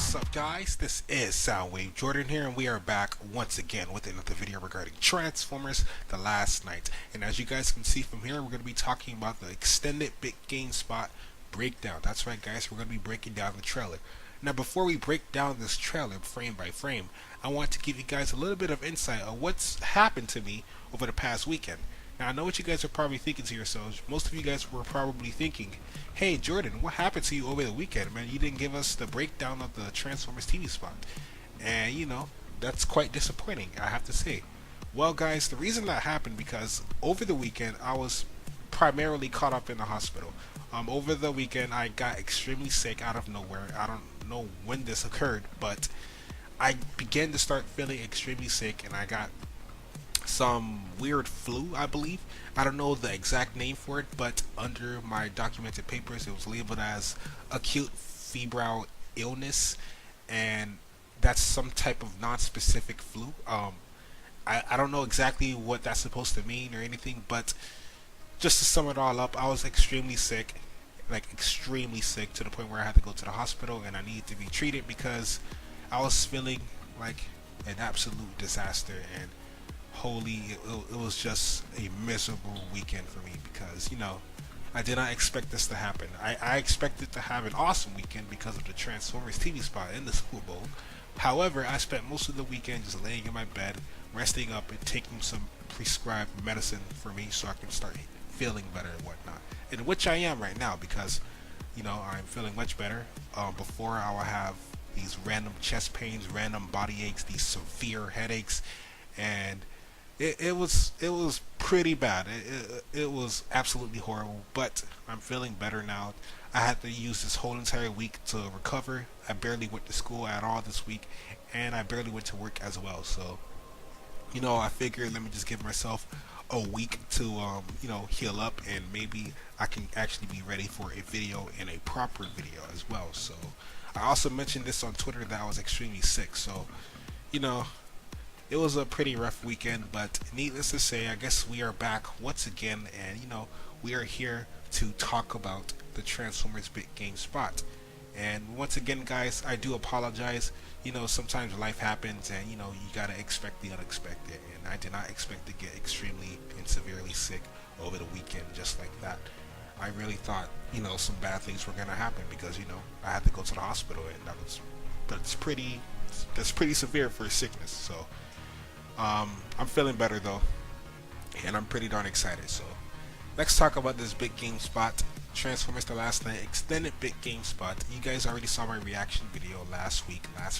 What's up, guys? This is Soundwave Jordan here, and we are back once again with another video regarding Transformers The Last Night. And as you guys can see from here, we're going to be talking about the extended big game spot breakdown. That's right, guys, we're going to be breaking down the trailer. Now, before we break down this trailer frame by frame, I want to give you guys a little bit of insight on what's happened to me over the past weekend. Now, I know what you guys are probably thinking to yourselves. Most of you guys were probably thinking, hey, Jordan, what happened to you over the weekend, man? You didn't give us the breakdown of the Transformers TV spot. And, that's quite disappointing, I have to say. Well, guys, the reason that happened because over the weekend, I was primarily caught up in the hospital. Over the weekend, I got extremely sick out of nowhere. I don't know when this occurred, but I began to start feeling extremely sick, and I got some weird flu, I believe. I don't know the exact name for it, but under my documented papers it was labeled as acute febrile illness, and that's some type of non-specific flu. I don't know exactly what that's supposed to mean or anything, but just to sum it all up, I was extremely sick, like extremely sick, to the point where I had to go to the hospital and I needed to be treated because I was feeling like an absolute disaster. And it was just a miserable weekend for me because, I did not expect this to happen. I expected to have an awesome weekend because of the Transformers TV spot in the Super Bowl. However, I spent most of the weekend just laying in my bed, resting up, and taking some prescribed medicine for me so I can start feeling better and whatnot. In which I am right now because, I'm feeling much better. Before I will have these random chest pains, random body aches, these severe headaches, and it was pretty bad. It was absolutely horrible, but I'm feeling better now. I had to use this whole entire week to recover. I barely went to school at all this week, and I barely went to work as well. So, I figured let me just give myself a week to heal up, and maybe I can actually be ready for a video and a proper video as well. So I also mentioned this on Twitter that I was extremely sick. So, it was a pretty rough weekend, but needless to say, I guess we are back once again, and we are here to talk about the Transformers big game spot. And once again, guys, I do apologize. Sometimes life happens, and you gotta expect the unexpected. And I did not expect to get extremely and severely sick over the weekend just like that. I really thought some bad things were gonna happen because I had to go to the hospital, and that's pretty severe for sickness. So I'm feeling better though, and I'm pretty darn excited. So let's talk about this big game spot, Transformers The Last Night extended big game spot. You guys already saw my reaction video last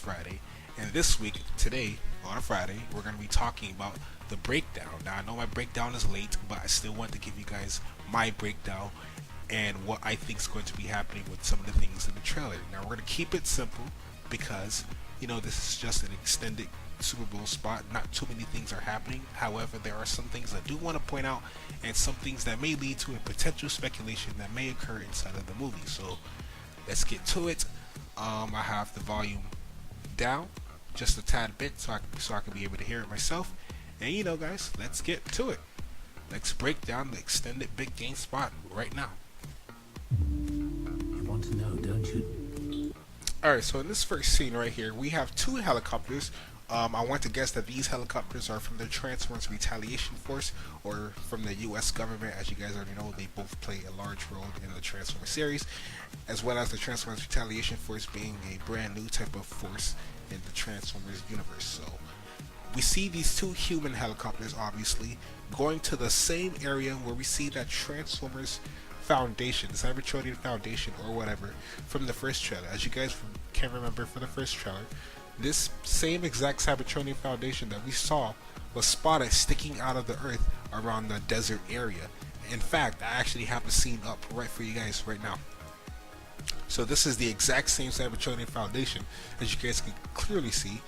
Friday, and this week, today, on a Friday, we're going to be talking about the breakdown. Now, I know my breakdown is late, but I still want to give you guys my breakdown and what I think is going to be happening with some of the things in the trailer. Now, we're going to keep it simple because, this is just an extended Super Bowl spot. Not too many things are happening. However, there are some things I do want to point out, and some things that may lead to a potential speculation that may occur inside of the movie. So let's get to it. I have the volume down just a tad bit so I can be able to hear it myself. And guys, let's get to it. Let's break down the extended big game spot right now. You want to know, don't you? Alright, so in this first scene right here, we have two helicopters. I want to guess that these helicopters are from the Transformers Retaliation Force or from the U.S. government. As you guys already know, they both play a large role in the Transformers series, as well as the Transformers Retaliation Force being a brand new type of force in the Transformers universe. So we see these two human helicopters, obviously, going to the same area where we see that Transformers Foundation, the Cybertronian Foundation or whatever, from the first trailer. As you guys can remember from the first trailer, this same exact Cybertronian Foundation that we saw was spotted sticking out of the earth around the desert area. In fact, I actually have the scene up right for you guys right now. So this is the exact same Cybertronian Foundation, as you guys can clearly see.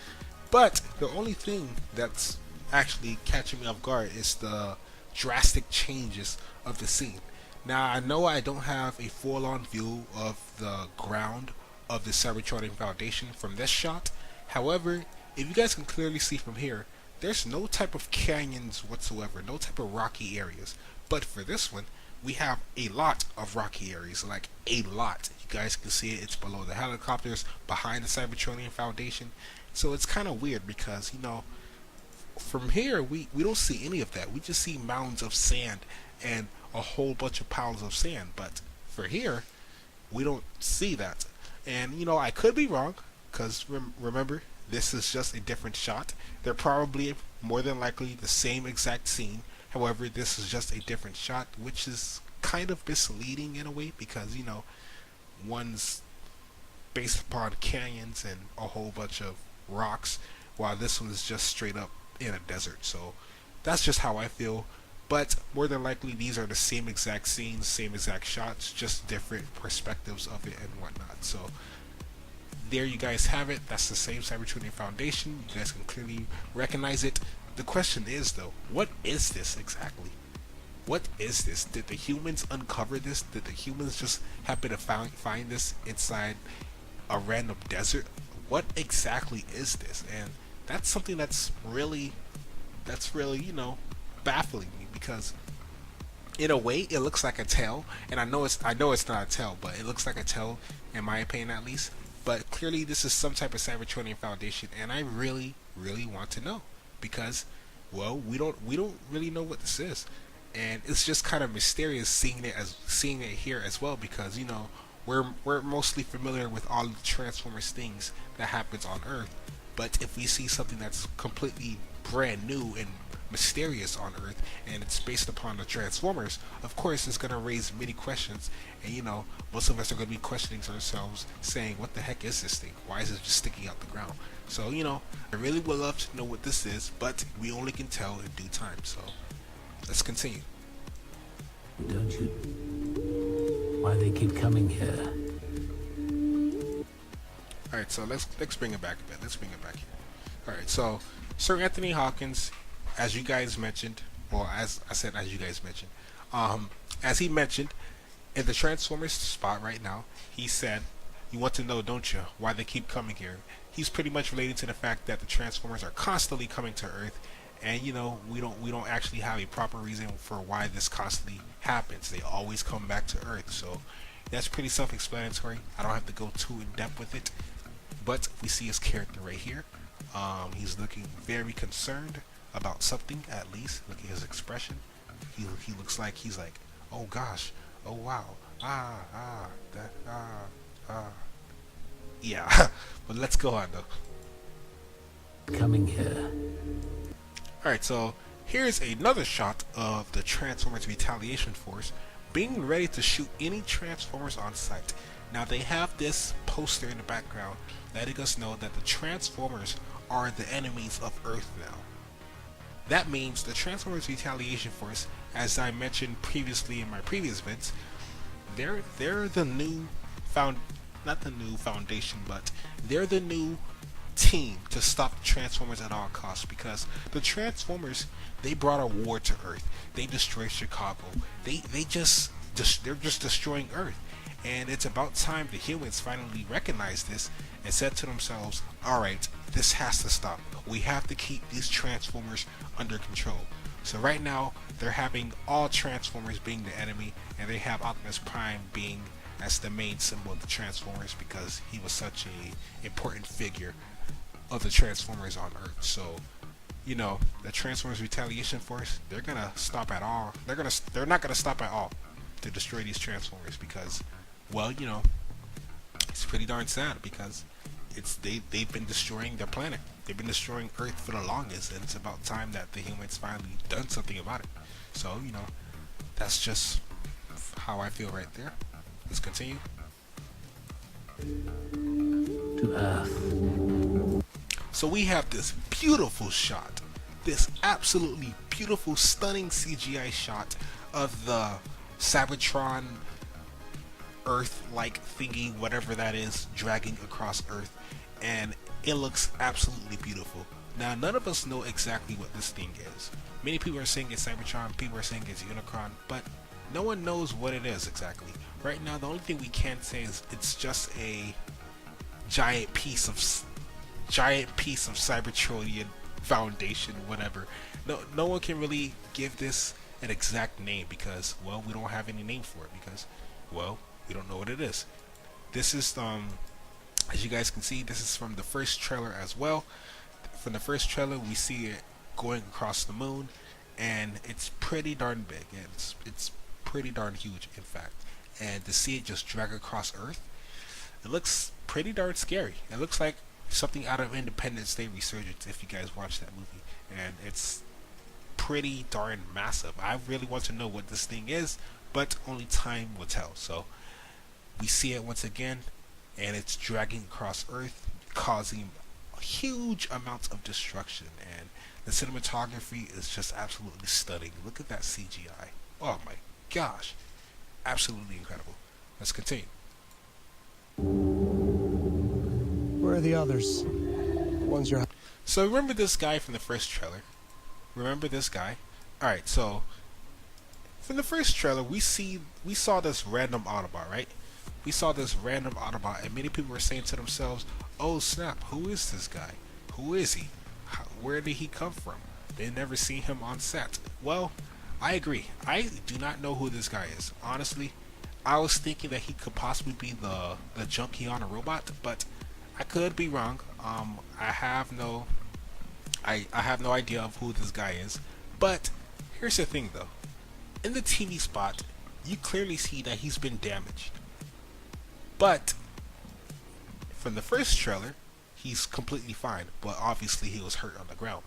But the only thing that's actually catching me off guard is the drastic changes of the scene. Now, I know I don't have a full-on view of the ground of the Cybertronian Foundation from this shot. However, if you guys can clearly see from here, there's no type of canyons whatsoever, no type of rocky areas. But for this one, we have a lot of rocky areas, like a lot. You guys can see it. It's below the helicopters, behind the Cybertronian Foundation. So it's kind of weird because, from here we don't see any of that. We just see mounds of sand and a whole bunch of piles of sand. But for here, we don't see that. And I could be wrong, because remember, this is just a different shot. They're probably more than likely the same exact scene. However, this is just a different shot, which is kind of misleading in a way, because one's based upon canyons and a whole bunch of rocks, while this one is just straight up in a desert. So that's just how I feel. But more than likely, these are the same exact scenes, same exact shots, just different perspectives of it and whatnot. So there you guys have it. That's the same Cybertronian Foundation. You guys can clearly recognize it. The question is, though, what is this exactly? What is this? Did the humans uncover this? Did the humans just happen to find this inside a random desert? What exactly is this? And that's something that's really baffling me, because in a way it looks like a tail, and I know it's not a tail, but it looks like a tail in my opinion, at least. But clearly this is some type of Cybertronian Foundation, and I really want to know, because we don't really know what this is, and it's just kind of mysterious seeing it here as well, because we're mostly familiar with all the Transformers things that happens on Earth. But if we see something that's completely brand new and mysterious on Earth, and it's based upon the Transformers, of course it's going to raise many questions. And most of us are going to be questioning ourselves, saying, what the heck is this thing? Why is it just sticking out the ground? So I really would love to know what this is, but we only can tell in due time. So let's continue. Don't you? Why they keep coming here? Alright, so let's bring it back a bit. Let's bring it back here. Alright, so Sir Anthony Hawkins, as you guys mentioned, as he mentioned in the Transformers spot right now, he said, you want to know, don't you, why they keep coming here? He's pretty much relating to the fact that the Transformers are constantly coming to Earth, and we don't actually have a proper reason for why this constantly happens. They always come back to Earth. So that's pretty self-explanatory. I don't have to go too in depth with it. But we see his character right here. He's looking very concerned about something, at least. Look at his expression. He looks like he's like, oh gosh, oh wow, yeah. But let's go on though. Coming here. Alright, so here's another shot of the Transformers Retaliation Force being ready to shoot any Transformers on sight. Now they have this poster in the background letting us know that the Transformers are the enemies of Earth now. That means the Transformers Retaliation Force, as I mentioned previously in my previous vids, they're the new not the new foundation, but they're the new team to stop the Transformers at all costs, because the Transformers, they brought a war to Earth. They destroyed Chicago. They're just destroying Earth. And it's about time the humans finally recognized this and said to themselves, alright, this has to stop. We have to keep these Transformers under control. So right now, they're having all Transformers being the enemy, and they have Optimus Prime being as the main symbol of the Transformers, because he was such a important figure of the Transformers on Earth. So, the Transformers Retaliation Force, they're gonna stop at all. They're not gonna stop at all to destroy these Transformers, because, well, it's pretty darn sad, because they've been destroying their planet. They've been destroying Earth for the longest, and it's about time that the humans finally done something about it. So, that's just how I feel right there. Let's continue. To Earth. So we have this beautiful shot, this absolutely beautiful, stunning CGI shot of the Cybertron Earth-like thingy, whatever that is, dragging across Earth, and it looks absolutely beautiful. Now, none of us know exactly what this thing is. Many people are saying it's Cybertron, people are saying it's Unicron, but no one knows what it is exactly. Right now, the only thing we can say is it's just a giant piece of Cybertronian Foundation, whatever. No one can really give this an exact name because, well, we don't have any name for it because, well, we don't know what it is. This is as you guys can see, this is from the first trailer as well. From the first trailer, we see it going across the moon, and it's pretty darn big. It's pretty darn huge, in fact. And to see it just drag across Earth, it looks pretty darn scary. It looks like something out of Independence Day Resurgence, if you guys watch that movie. And it's pretty darn massive. I really want to know what this thing is, but only time will tell. So we see it once again, and it's dragging across Earth, causing huge amounts of destruction. And the cinematography is just absolutely stunning. Look at that CGI. Oh my gosh. Absolutely incredible. Let's continue. Where are the others? The ones you're... So remember this guy from the first trailer? Remember this guy? Alright, so from the first trailer we saw this random Autobot, right? We saw this random Autobot, and many people were saying to themselves, oh snap, who is this guy? Who is he? Where did he come from? They never seen him on set. Well, I agree. I do not know who this guy is. Honestly, I was thinking that he could possibly be the junkie on a robot, but I could be wrong. I have no idea of who this guy is. But here's the thing though. In the TV spot, you clearly see that he's been damaged. But from the first trailer, he's completely fine, but obviously he was hurt on the ground.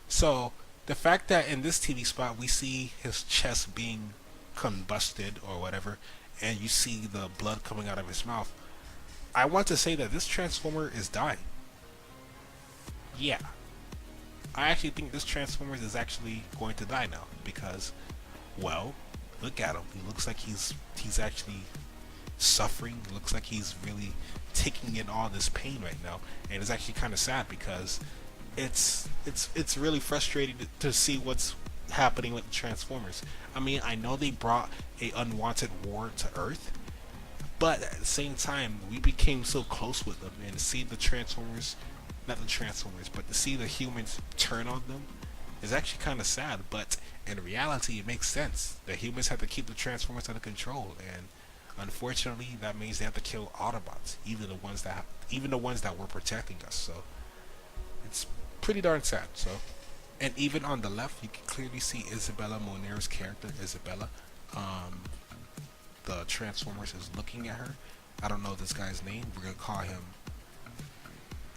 So the fact that in this TV spot we see his chest being combusted or whatever, and you see the blood coming out of his mouth, I want to say that this Transformer is dying. Yeah. I actually think this Transformer is actually going to die now because, well, look at him. He looks like he's actually suffering. It looks like he's really taking in all this pain right now, and it's actually kind of sad because it's really frustrating to see what's happening with the Transformers. I mean, I know they brought a unwanted war to Earth, but at the same time we became so close with them, and to see the Transformers, not the Transformers, but to see the humans turn on them is actually kind of sad. But in reality, it makes sense. The humans have to keep the Transformers under control, and unfortunately that means they have to kill Autobots, even the ones that were protecting us. So it's pretty darn sad. So, and even on the left you can clearly see Isabella Moner's character, Isabella. The Transformers is looking at her. I don't know this guy's name. We're gonna call him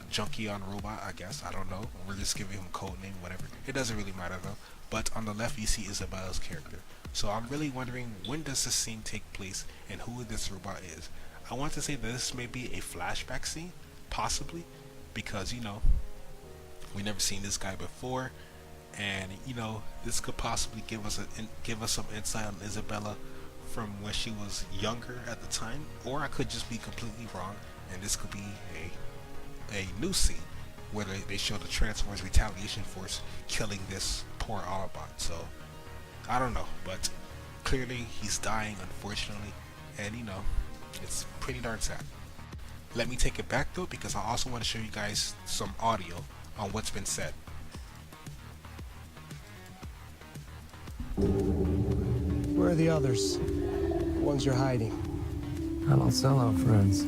Junkie on Robot, I guess. I don't know. We're just giving him a code name, whatever. It doesn't really matter though. But on the left you see Isabella's character. So I'm really wondering, when does this scene take place and who this robot is. I want to say that this may be a flashback scene, possibly, because, you know, we never seen this guy before, and, you know, this could possibly give us some insight on Isabella from when she was younger at the time, or I could just be completely wrong, and this could be a new scene where they show the Transformers Retaliation Force killing this poor Autobot. So I don't know, but clearly he's dying, unfortunately, and you know, it's pretty darn sad. Let me take it back though, because I also want to show you guys some audio on what's been said. Where are the others? The ones you're hiding. I don't sell out friends.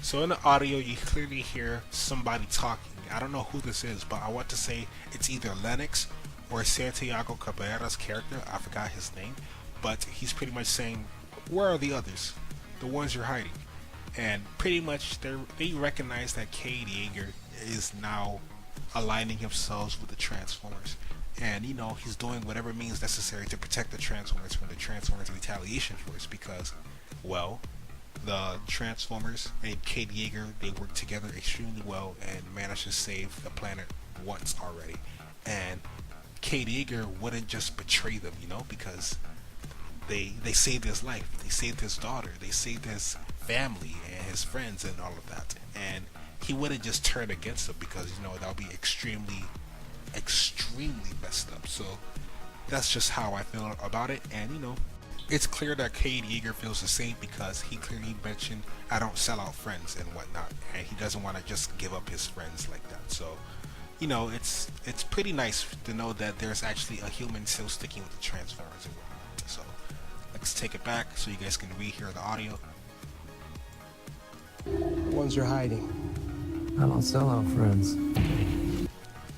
So in the audio you clearly hear somebody talking. I don't know who this is, but I want to say it's either Lennox or Santiago Cabrera's character. I forgot his name, but he's pretty much saying, where are the others? The ones you're hiding. And pretty much they recognize that Cade Yeager is now aligning himself with the Transformers, and you know, he's doing whatever means necessary to protect the Transformers from the Transformers Retaliation Force, because, well, the Transformers and Cade Yeager, they work together extremely well and managed to save the planet once already. And Cade Yeager wouldn't just betray them, you know, because they saved his life, they saved his daughter, they saved his family and his friends and all of that, and he wouldn't just turn against them, because, you know, that would be extremely messed up. So that's just how I feel about it. And you know, it's clear that Cade Yeager feels the same, because he clearly mentioned, I don't sell out friends and whatnot, and he doesn't want to just give up his friends like that. So, you know, it's pretty nice to know that there's actually a human still sticking with the Transformers and whatnot. So let's take it back so you guys can rehear the audio. The ones you're hiding. I don't sell out friends.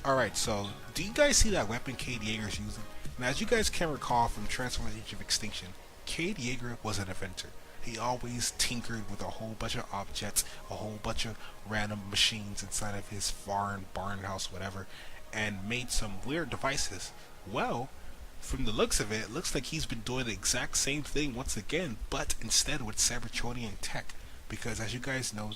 Alright, so do you guys see that weapon Cade Yeager's using? Now, as you guys can recall from Transformers Age of Extinction, Cade Yeager was an inventor. He always tinkered with a whole bunch of objects, a whole bunch of random machines inside of his barn house, whatever, and made some weird devices. Well, from the looks of it, it looks like he's been doing the exact same thing once again, but instead with Cybertronian tech. Because as you guys know,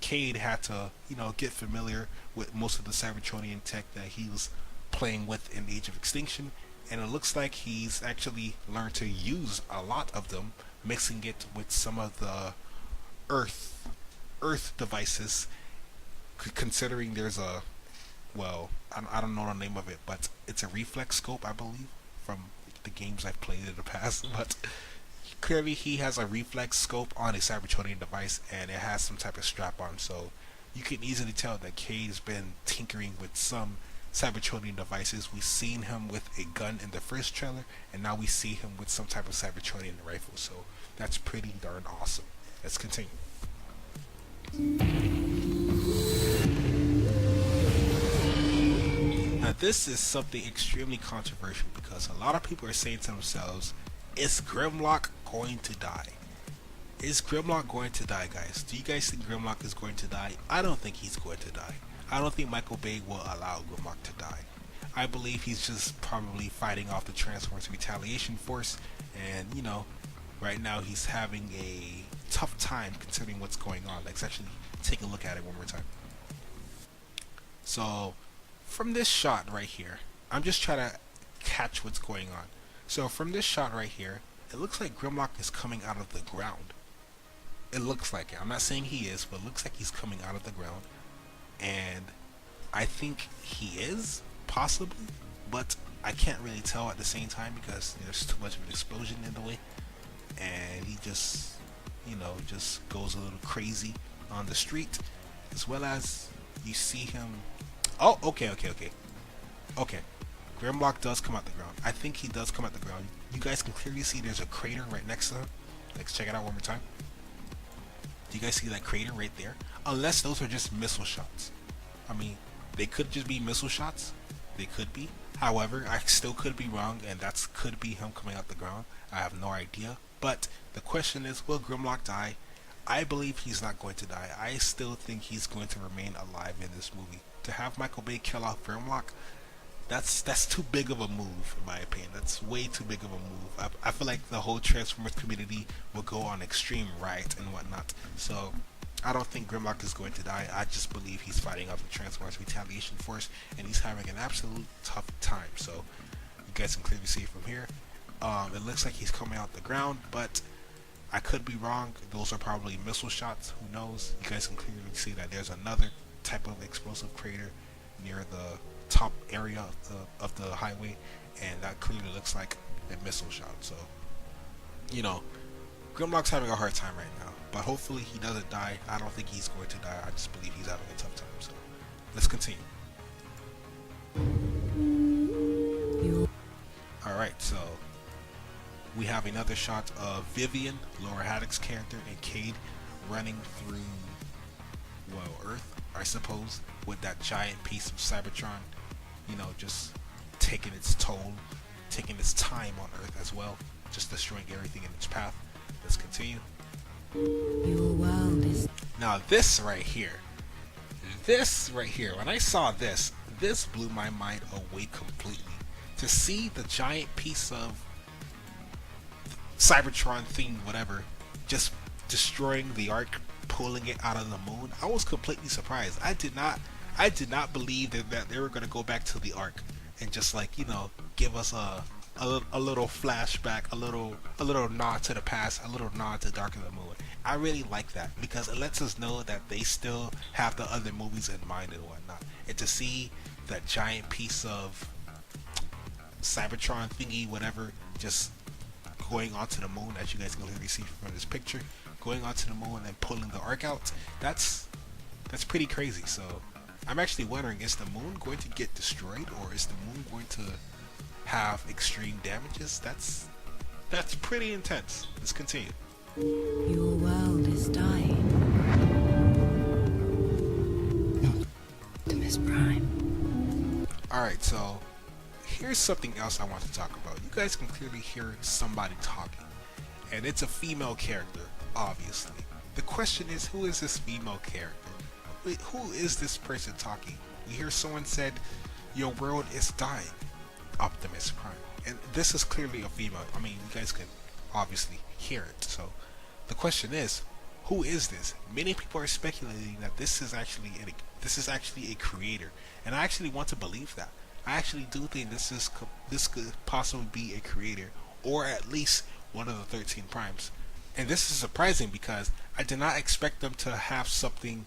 Cade had to, you know, get familiar with most of the Cybertronian tech that he was playing with in Age of Extinction, and it looks like he's actually learned to use a lot of them, mixing it with some of the Earth devices. Considering there's a, well, I don't know the name of it, but it's a reflex scope, I believe, from the games I've played in the past. But clearly he has a reflex scope on a Cybertronian device, and it has some type of strap on, so you can easily tell that Cade's been tinkering with some Cybertronian devices. We've seen him with a gun in the first trailer, and now we see him with some type of Cybertronian rifle, so that's pretty darn awesome. Let's continue. Now this is something extremely controversial because a lot of people are saying to themselves, is Grimlock going to die? Is Grimlock going to die, guys? Do you guys think Grimlock is going to die? I don't think he's going to die. I don't think Michael Bay will allow Grimlock to die. I believe he's just probably fighting off the Transformers retaliation force, and you know, right now he's having a tough time considering what's going on. Let's actually take a look at it one more time. So from this shot right here, I'm just trying to catch what's going on. So from this shot right here, it looks like Grimlock is coming out of the ground. It looks like it. I'm not saying he is, but it looks like he's coming out of the ground. And I think he is, possibly, but I can't really tell at the same time because there's too much of an explosion in the way. And he just, you know, just goes a little crazy on the street. As well as you see him. Oh, okay. Grimlock does come out the ground. I think he does come out the ground. You guys can clearly see there's a crater right next to him. Let's check it out one more time. Do you guys see that crater right there? Unless those are just missile shots. I mean, they could just be missile shots. They could be. However, I still could be wrong, and that could be him coming out the ground. I have no idea. But the question is, will Grimlock die? I believe he's not going to die. I still think he's going to remain alive in this movie. To have Michael Bay kill off Grimlock, that's too big of a move, in my opinion. That's way too big of a move. I feel like the whole Transformers community will go on extreme riot and whatnot. So I don't think Grimlock is going to die. I just believe he's fighting off the Transformers retaliation force, and he's having an absolute tough time. So you guys can clearly see it from here. It looks like he's coming out the ground, but I could be wrong. Those are probably missile shots. Who knows? You guys can clearly see that there's another type of explosive crater near the top area of the highway, and that clearly looks like a missile shot. So, you know, Grimlock's having a hard time right now, but hopefully he doesn't die. I don't think he's going to die. I just believe he's having a tough time. So let's continue. Alright, so we have another shot of Vivian, Laura Haddock's character, and Cade running through, well, Earth, I suppose, with that giant piece of Cybertron, you know, just taking its toll, taking its time on Earth as well, just destroying everything in its path. Let's continue. Your world is... Now this right here, when I saw this blew my mind away completely. To see the giant piece of Cybertron thing, whatever, just destroying the Ark, pulling it out of the moon, I was completely surprised. I did not believe that they were going to go back to the Ark and just, like, you know, give us a little flashback, a little nod to the past, a little nod to Dark of the Moon. I really like that because it lets us know that they still have the other movies in mind and whatnot. And to see that giant piece of Cybertron thingy, whatever, just going onto the moon, as you guys can clearly see from this picture, going onto the moon and pulling the Ark out, that's pretty crazy. So I'm actually wondering, is the moon going to get destroyed, or is the moon going to have extreme damages? That's pretty intense. Let's continue. Your world is dying. Optimus Prime. Alright, so here's something else I want to talk about. You guys can clearly hear somebody talking, and it's a female character, obviously. The question is, who is this female character? Who is this person talking? You hear someone said, "Your world is dying, Optimus Prime." And this is clearly a female. I mean, you guys can obviously hear it. So the question is, who is this? Many people are speculating that this is actually a creator, and I actually want to believe that. I actually do think this could possibly be a creator, or at least one of the 13 primes. And this is surprising because I did not expect them to have something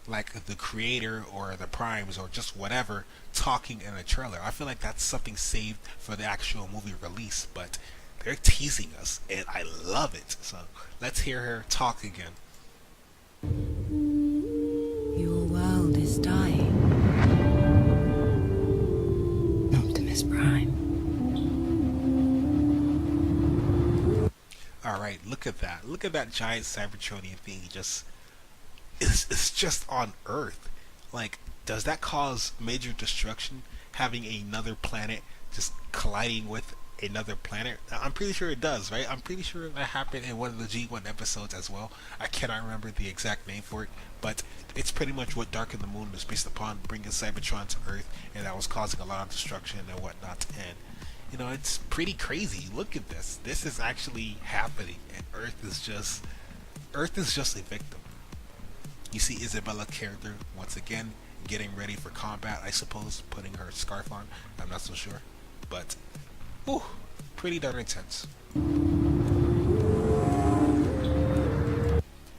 like the creator or the primes or just whatever talking in a trailer. I feel like that's something saved for the actual movie release, but they're teasing us and I love it. So let's hear her talk again. Your world is dying. Optimus Prime. Alright, look at that. Look at that giant Cybertronian thing. It's just on Earth. Like, does that cause major destruction? Having another planet just colliding with another planet? I'm pretty sure it does, right? I'm pretty sure that happened in one of the G1 episodes as well. I cannot remember the exact name for it, but it's pretty much what Dark of the Moon was based upon, bringing Cybertron to Earth, and that was causing a lot of destruction and whatnot. And you know, it's pretty crazy. Look at this. This is actually happening, and Earth is just a victim. You see Isabella character once again getting ready for combat, I suppose, putting her scarf on. I'm not so sure, but whew, pretty darn intense.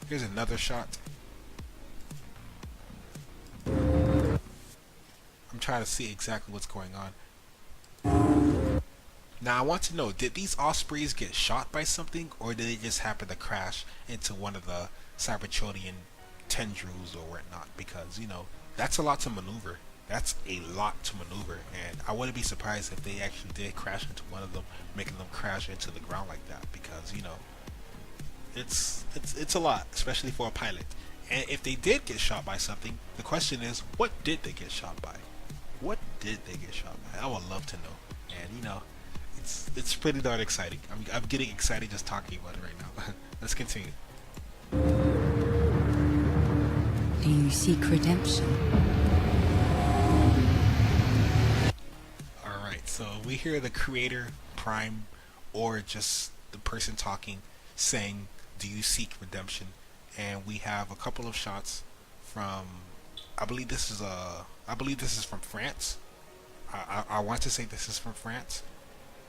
Here's another shot. I'm trying to see exactly what's going on. Now I want to know, did these Ospreys get shot by something, or did they just happen to crash into one of the Cybertronian tendrils or whatnot? Because, you know, that's a lot to maneuver. That's a lot to maneuver, and I wouldn't be surprised if they actually did crash into one of them, making them crash into the ground like that. Because, you know, it's a lot, especially for a pilot. And if they did get shot by something, the question is, what did they get shot by? What did they get shot by? I would love to know. And you know, it's pretty darn exciting. I'm getting excited just talking about it right now. Let's continue. Do you seek redemption? Alright, so we hear the creator, Prime, or just the person talking, saying, "Do you seek redemption?" And we have a couple of shots from, I believe this is from France. I want to say this is from France,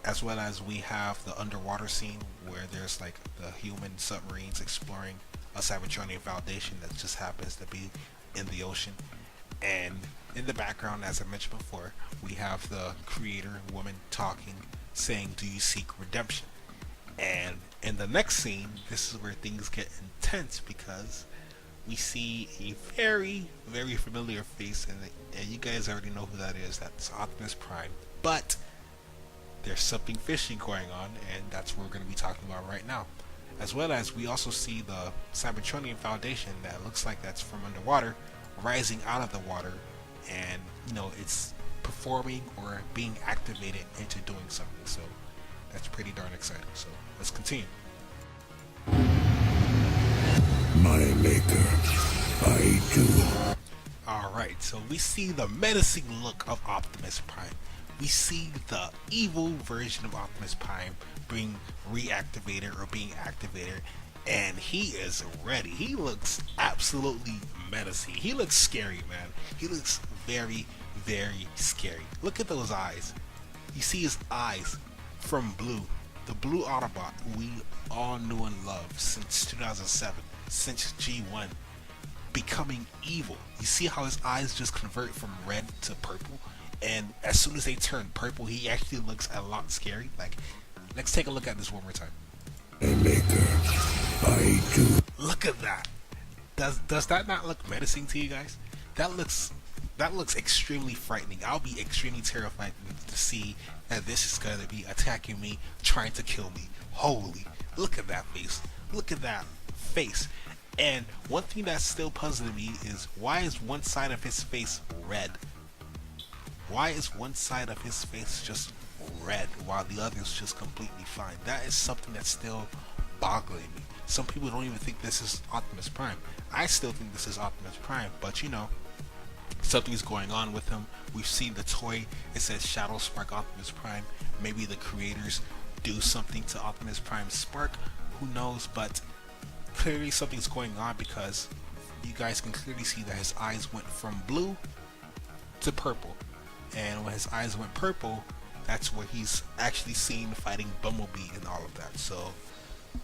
as well as we have the underwater scene where there's like the human submarines exploring a Cybertronian foundation that just happens to be in the ocean. And in the background, as I mentioned before, we have the creator woman talking, saying, "Do you seek redemption?" And in the next scene, this is where things get intense, because we see a very, very familiar face, and you guys already know who that is. That's Optimus Prime. But there's something fishy going on, and that's what we're going to be talking about right now. As well as we also see the Cybertronian Foundation that looks like that's from underwater, rising out of the water, and you know, it's performing or being activated into doing something. So that's pretty darn exciting. So let's continue. My maker, I do. Alright, so we see the menacing look of Optimus Prime. We see the evil version of Optimus Prime being reactivated or being activated, and he is ready. He looks absolutely menacing. He looks scary, man. He looks very, very scary. Look at those eyes. You see his eyes from Blue, the Blue Autobot we all knew and loved since 2007, since G1, becoming evil. You see how his eyes just convert from red to purple, and as soon as they turn purple, he actually looks a lot scary. Like, let's take a look at this one more time. My maker, I do. Look at that. Does that not look menacing to you guys? that looks extremely frightening. I'll be extremely terrified to see that this is gonna be attacking me, trying to kill me. Holy, look at that face. Look at that face. And one thing that's still puzzling me is, why is one side of his face red? Why is one side of his face just red while the other is just completely fine? That is something that's still boggling me. Some people don't even think this is Optimus Prime. I still think this is Optimus Prime, but you know, something's going on with him. We've seen the toy. It says Shadow Spark Optimus Prime. Maybe the creators do something to Optimus Prime's spark. Who knows? But clearly something's going on, because you guys can clearly see that his eyes went from blue to purple. And when his eyes went purple, that's where he's actually seen fighting Bumblebee and all of that. So,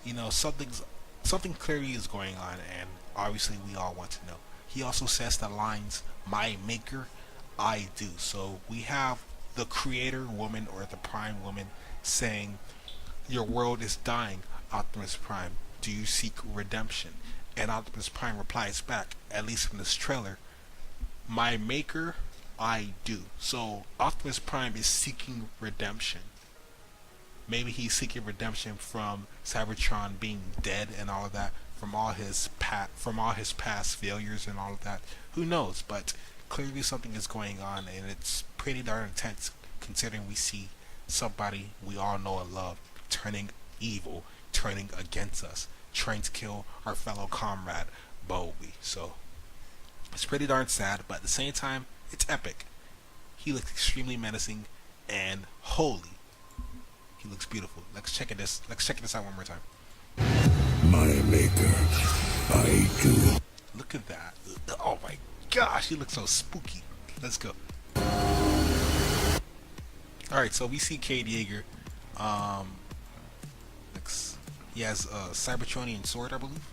you know, something clearly is going on, and obviously we all want to know. He also says the lines, "My maker, I do." So we have the creator woman, or the Prime woman, saying, "Your world is dying, Optimus Prime. Do you seek redemption?" And Optimus Prime replies back, at least in this trailer, "My maker, I do." So Optimus Prime is seeking redemption. Maybe he's seeking redemption from Cybertron being dead and all of that, from all his past failures and all of that. Who knows? But clearly something is going on, and it's pretty darn intense, considering we see somebody we all know and love turning evil, turning against us, trying to kill our fellow comrade Bumblebee. So it's pretty darn sad, but at the same time, it's epic. He looks extremely menacing, and holy, he looks beautiful. Let's check this out one more time. My maker, I do. Look at that. Oh my gosh, he looks so spooky. Let's go. Alright, so we see Cade Yeager. He has a Cybertronian sword, I believe,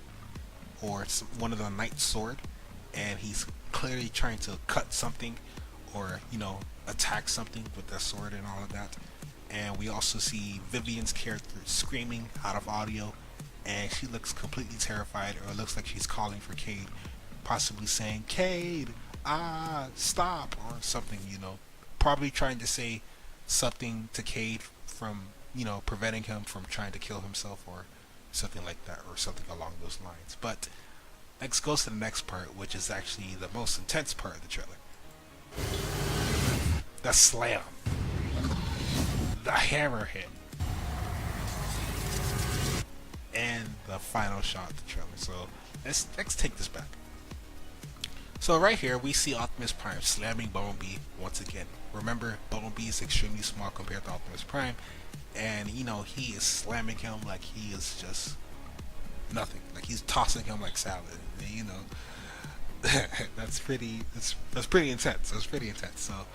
or one of the Knight's sword, and he's clearly trying to cut something, or, you know, attack something with that sword and all of that. And we also see Vivian's character screaming out of audio, and she looks completely terrified, or it looks like she's calling for Cade, possibly saying, "Cade, stop," or something, you know, probably trying to say something to Cade from, you know, preventing him from trying to kill himself, or something like that, or something along those lines. But let's go to the next part, which is actually the most intense part of the trailer. The slam. The hammer hit. And the final shot of the trailer. So let's take this back. So right here we see Optimus Prime slamming Bumblebee once again. Remember, Bumblebee is extremely small compared to Optimus Prime, and you know, he is slamming him like he is just nothing. Like he's tossing him like salad. And, you know, that's pretty intense. That's pretty intense. So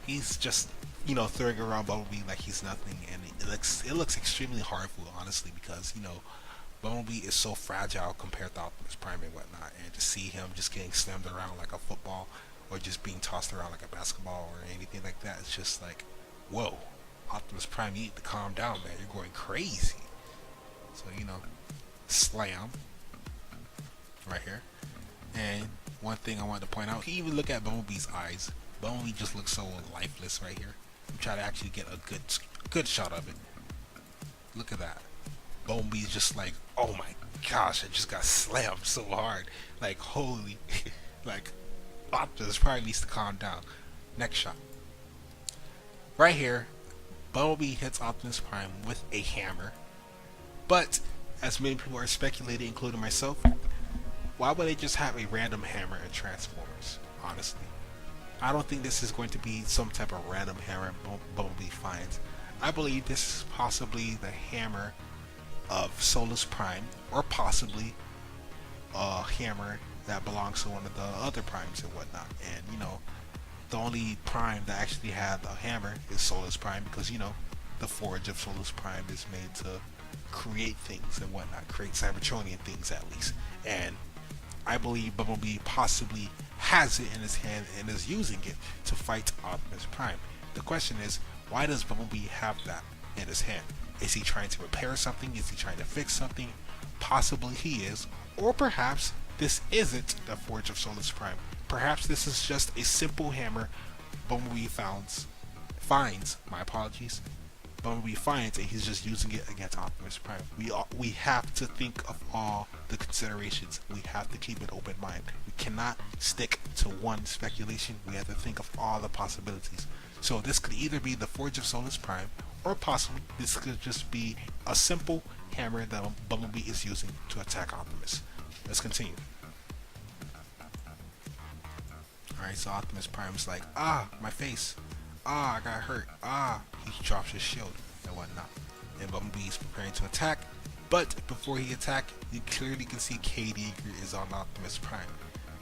he's just, you know, throwing around Bumblebee like he's nothing, and it looks extremely horrible, honestly, because, you know, Bumblebee is so fragile compared to Optimus Prime and whatnot, and to see him just getting slammed around like a football, or just being tossed around like a basketball or anything like that, it's just like, whoa, Optimus Prime, you need to calm down, man. You're going crazy. So, you know, slam right here. And one thing I wanted to point out, you even look at Bumblebee's eyes. Bumblebee just looks so lifeless right here. I'm trying to actually get a good shot of it. Look at that. Bumblebee's just like, oh my gosh, I just got slammed so hard. Like, holy, like, Optimus probably needs to calm down. Next shot. Right here, Bumblebee hits Optimus Prime with a hammer. But, as many people are speculating, including myself, why would they just have a random hammer in Transformers, honestly? I don't think this is going to be some type of random hammer Bumblebee finds. I believe this is possibly the hammer of Solus Prime, or possibly a hammer that belongs to one of the other primes and whatnot. And, you know, the only prime that actually had a hammer is Solus Prime, because, you know, the forge of Solus Prime is made to create things and whatnot, create Cybertronian things at least. And I believe Bumblebee possibly has it in his hand and is using it to fight Optimus Prime. The question is, why does Bumblebee have that in his hand? Is he trying to repair something? Is he trying to fix something? Possibly he is. Or perhaps this isn't the Forge of Solus Prime. perhaps this is just a simple hammer Bumblebee finds, my apologies, Bumblebee finds, and he's just using it against Optimus Prime. We have to think of all the considerations. We have to keep an open mind. We cannot stick to one speculation. We have to think of all the possibilities. So this could either be the Forge of Solus Prime, or possibly this could just be a simple hammer that Bumblebee is using to attack Optimus. Let's continue. Alright, so Optimus Prime's like, my face. I got hurt. He drops his shield and whatnot. And Bumblebee's preparing to attack. But before he attacks, you clearly can see Cade Yeager is on Optimus Prime.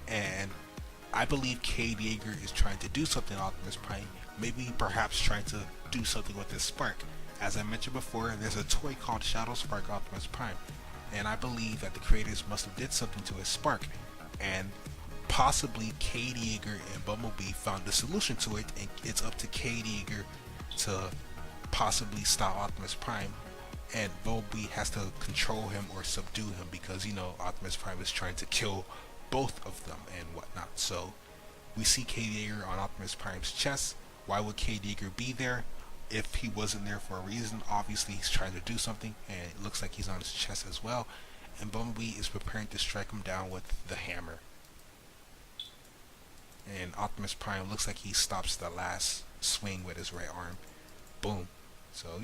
And I believe Cade Yeager is trying to do something to Optimus Prime. Maybe perhaps trying to do something with his spark. As I mentioned before, there's a toy called Shadow Spark Optimus Prime. And I believe that the creators must have did something to his spark. And possibly Cade Yeager and Bumblebee found the solution to it, and it's up to Cade Yeager to possibly stop Optimus Prime, and Bumblebee has to control him or subdue him, because Optimus Prime is trying to kill both of them and whatnot. So we see Cade Yeager on Optimus Prime's chest. Why would Cade Yeager be there if he wasn't there for a reason? Obviously he's trying to do something, and it looks like he's on his chest as well, and Bumblebee is preparing to strike him down with the hammer. And Optimus Prime looks like he stops the last swing with his right arm. Boom. So,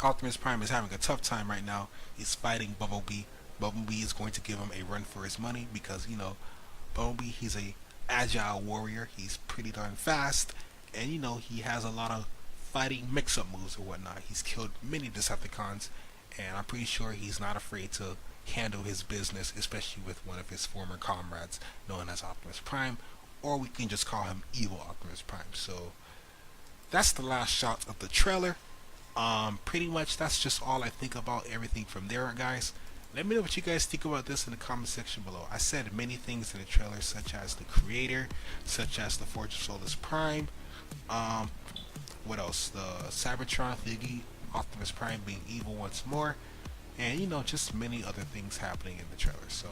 Optimus Prime is having a tough time right now. He's fighting Bumblebee. Bumblebee is going to give him a run for his money because, Bumblebee, he's a agile warrior. He's pretty darn fast. And, he has a lot of fighting mix-up moves or whatnot. He's killed many Decepticons. And I'm pretty sure he's not afraid to handle his business, especially with one of his former comrades known as Optimus Prime, or we can just call him Evil Optimus Prime. So that's the last shot of the trailer. Pretty much that's just all I think about everything from there, guys. Let me know what you guys think about this in the comment section below. I said many things in the trailer, such as the creator, such as the Forge of Solus Prime, what else, the Cybertron thingy, Optimus Prime being evil once more, and just many other things happening in the trailer. So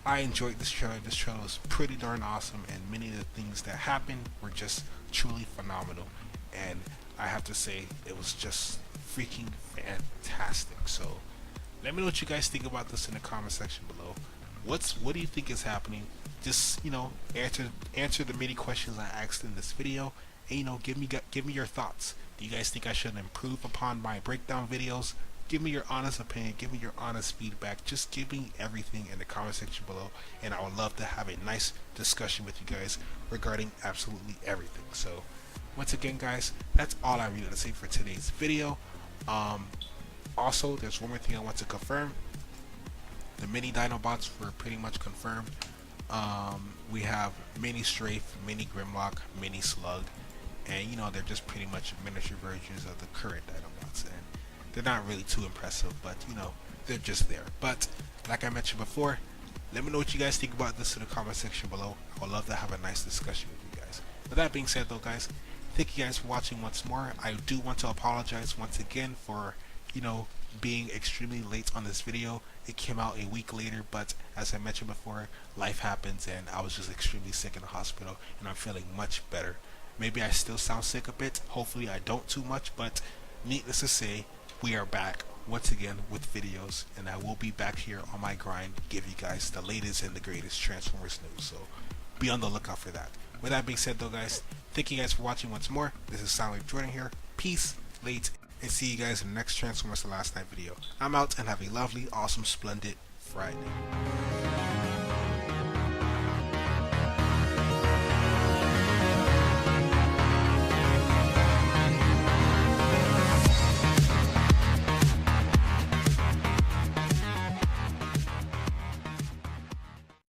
I enjoyed this trailer. This trailer was pretty darn awesome, and many of the things that happened were just truly phenomenal, and I have to say it was just freaking fantastic. So let me know what you guys think about this in the comment section below. What do you think is happening? Just answer the many questions I asked in this video, and give me your thoughts. Do you guys think I should improve upon my breakdown videos? Give me your honest opinion, give me your honest feedback. Just give me everything in the comment section below, and I would love to have a nice discussion with you guys regarding absolutely everything. So once again, guys, that's all I really want to say for today's video. Also, there's one more thing I want to confirm. The mini Dinobots were pretty much confirmed. We have Mini Strafe, Mini Grimlock, Mini Slug, and they're just pretty much miniature versions of the current Dinobots, and they're not really too impressive, but they're just there. But like I mentioned before, let me know what you guys think about this in the comment section below. I would love to have a nice discussion with you guys. With that being said though, guys, thank you guys for watching once more. I do want to apologize once again for being extremely late on this video. It came out a week later, but as I mentioned before, life happens, and I was just extremely sick in the hospital, and I'm feeling much better. Maybe I still sound sick a bit. Hopefully I don't too much, but needless to say, we are back once again with videos, and I will be back here on my grind, give you guys the latest and the greatest Transformers news. So be on the lookout for that. With that being said though, guys, thank you guys for watching once more. This is Soundwave Jordan here. Peace, late, and see you guys in the next Transformers The Last Night video. I'm out, and have a lovely, awesome, splendid Friday.